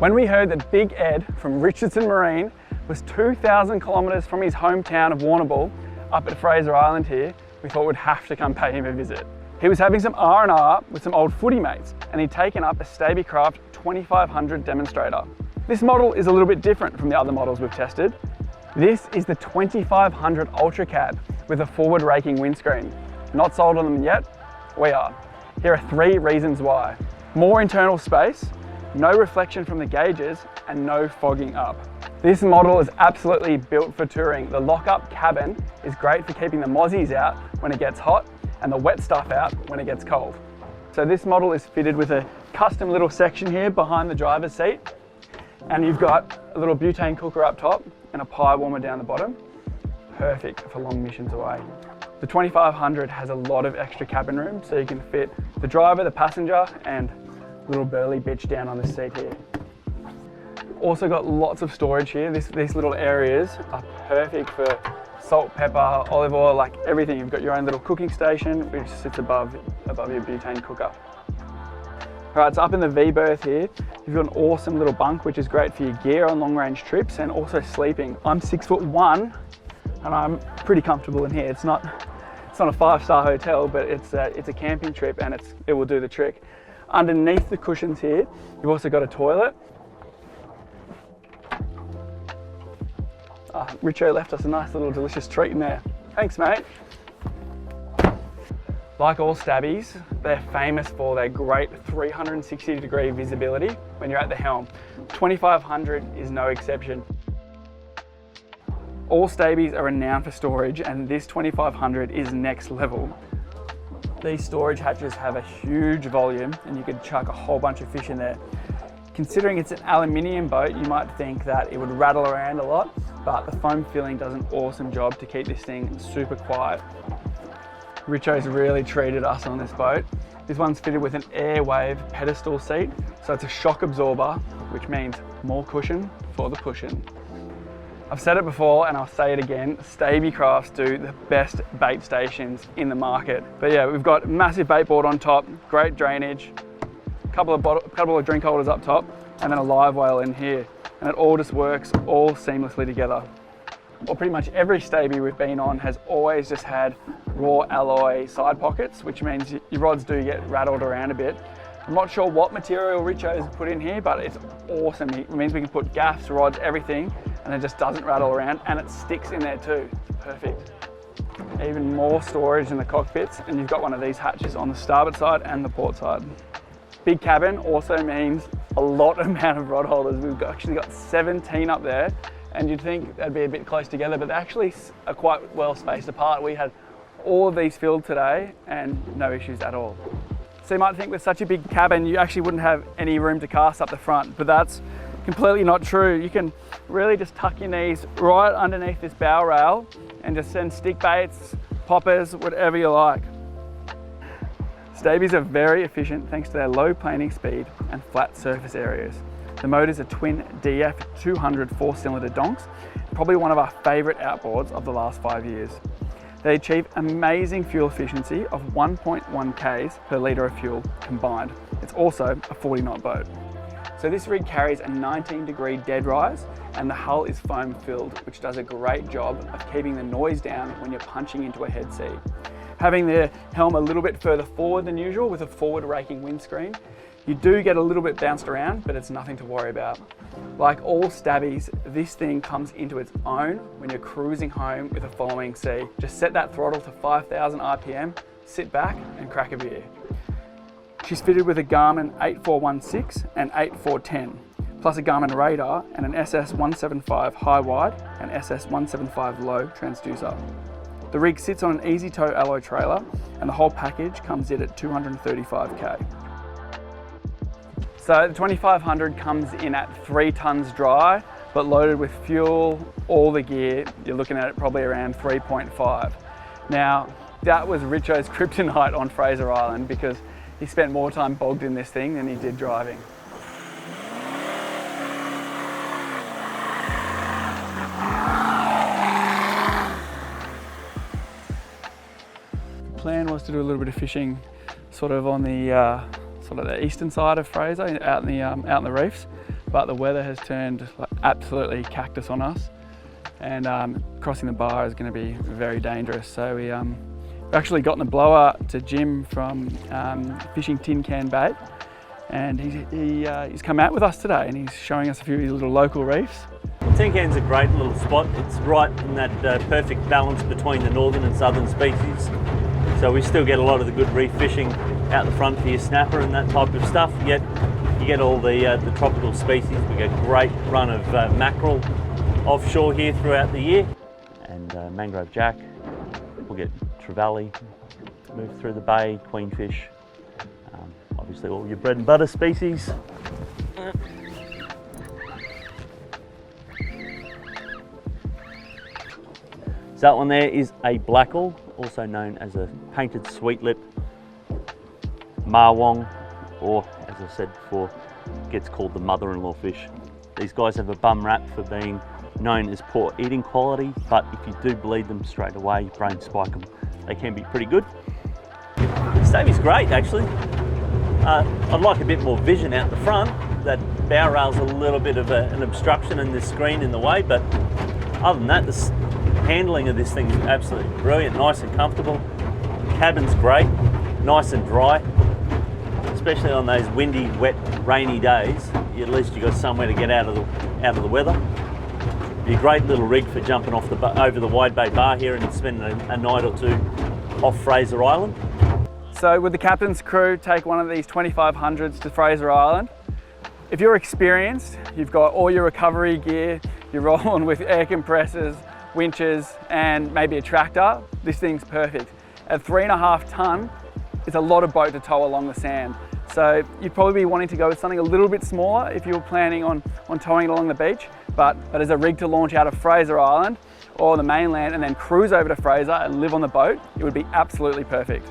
When we heard that Big Ed from Richardson Marine was 2,000 kilometres from his hometown of Warrnambool up at Fraser Island here, we thought we'd have to come pay him a visit. He was having some R&R with some old footy mates, and he'd taken up a Stabicraft 2500 demonstrator. This model is a little bit different from the other models we've tested. This is the 2500 Ultracab with a forward raking windscreen. Not sold on them yet? We are. Here are 3 reasons why. More internal space, no reflection from the gauges, and no fogging up. This model is absolutely built for touring. The lock-up cabin is great for keeping the mozzies out when it gets hot and the wet stuff out when it gets cold. So this model is fitted with a custom little section here behind the driver's seat, and you've got a little butane cooker up top and a pie warmer down the bottom. Perfect for long missions away. The 2500 has a lot of extra cabin room, so you can fit the driver, the passenger, and little burly bitch down on the seat here. Also got lots of storage here. These little areas are perfect for salt, pepper, olive oil, like everything. You've got your own little cooking station which sits above your butane cooker. All right, so up in the V berth here, you've got an awesome little bunk which is great for your gear on long range trips and also sleeping. I'm 6'1" and I'm pretty comfortable in here. It's not a 5-star hotel, but it's a camping trip and it will do the trick. Underneath the cushions here, you've also got a toilet. Richo left us a nice little delicious treat in there. Thanks, mate. Like all Stabbies, they're famous for their great 360-degree visibility when you're at the helm. 2500 is no exception. All Stabbies are renowned for storage, and this 2500 is next level. These storage hatches have a huge volume and you could chuck a whole bunch of fish in there. Considering it's an aluminium boat, you might think that it would rattle around a lot, but the foam filling does an awesome job to keep this thing super quiet. Richo's really treated us on this boat. This one's fitted with an Airwave pedestal seat, so it's a shock absorber, which means more cushion for the pushing. I've said it before and I'll say it again, Stabicrafts do the best bait stations in the market. But yeah, we've got massive bait board on top, great drainage, couple of drink holders up top, and then a live well in here. And it all just works all seamlessly together. Well, pretty much every Stabie we've been on has always just had raw alloy side pockets, which means your rods do get rattled around a bit. I'm not sure what material Richo has put in here, but it's awesome. It means we can put gaffs, rods, everything, and it just doesn't rattle around, and it sticks in there too. It's perfect. Even more storage in the cockpits, and you've got one of these hatches on the starboard side and the port side. Big cabin also means a lot amount of rod holders. We've actually got 17 up there, and you'd think they'd be a bit close together, but they actually are quite well spaced apart. We had all of these filled today and no issues at all. So you might think with such a big cabin, you actually wouldn't have any room to cast up the front, but that's completely not true. You can really just tuck your knees right underneath this bow rail and just send stick baits, poppers, whatever you like. Stabies are very efficient thanks to their low planing speed and flat surface areas. The motors are twin DF 200 4-cylinder donks, probably one of our favourite outboards of the last 5 years. They achieve amazing fuel efficiency of 1.1 k's per litre of fuel combined. It's also a 40-knot boat. So this rig carries a 19-degree dead rise, and the hull is foam filled, which does a great job of keeping the noise down when you're punching into a head sea. Having the helm a little bit further forward than usual with a forward raking windscreen, you do get a little bit bounced around, but it's nothing to worry about. Like all Stabbies, this thing comes into its own when you're cruising home with a following sea. Just set that throttle to 5,000 RPM, sit back and crack a beer. She's fitted with a Garmin 8416 and 8410, plus a Garmin radar and an SS175 high-wide and SS175 low transducer. The rig sits on an easy tow alloy trailer, and the whole package comes in at 235k. So the 2500 comes in at 3 tons dry, but loaded with fuel, all the gear, you're looking at it probably around 3.5. Now, that was Richo's kryptonite on Fraser Island because he spent more time bogged in this thing than he did driving. The plan was to do a little bit of fishing sort of on the eastern side of Fraser, out in the reefs. but the weather has turned like absolutely cactus on us, and crossing the bar is going to be very dangerous. So we've actually gotten a blower to Jim from Fishing Tin Can Bait, and he's come out with us today and he's showing us a few little local reefs. Tin Can's a great little spot. It's right in that perfect balance between the northern and southern species. So we still get a lot of the good reef fishing out the front for your snapper and that type of stuff, yet you get all the tropical species. We get a great run of mackerel offshore here throughout the year, and mangrove jack. We'll get trevally move through the bay, queenfish, obviously all your bread and butter species. So that one there is a blackall, also known as a painted sweetlip, marwong, or as I said before, gets called the mother-in-law fish. These guys have a bum rap for being known as poor eating quality, but if you do bleed them straight away, brain spike them, they can be pretty good. Stabby's great actually. I'd like a bit more vision out the front. That bow rail's a little bit of an obstruction in this screen in the way, but other than that, the handling of this thing is absolutely brilliant, nice and comfortable. Cabin's great, nice and dry, especially on those windy, wet, rainy days. At least you've got somewhere to get out of the weather. Be a great little rig for jumping off over the Wide Bay Bar here and spending a night or two off Fraser Island. So would the captain's crew take one of these 2500s to Fraser Island? If you're experienced, you've got all your recovery gear, you're rolling with air compressors, winches, and maybe a tractor, this thing's perfect. At 3.5 tonne, it's a lot of boat to tow along the sand. So you'd probably be wanting to go with something a little bit smaller if you were planning on towing it along the beach, but as a rig to launch out of Fraser Island or the mainland and then cruise over to Fraser and live on the boat, it would be absolutely perfect.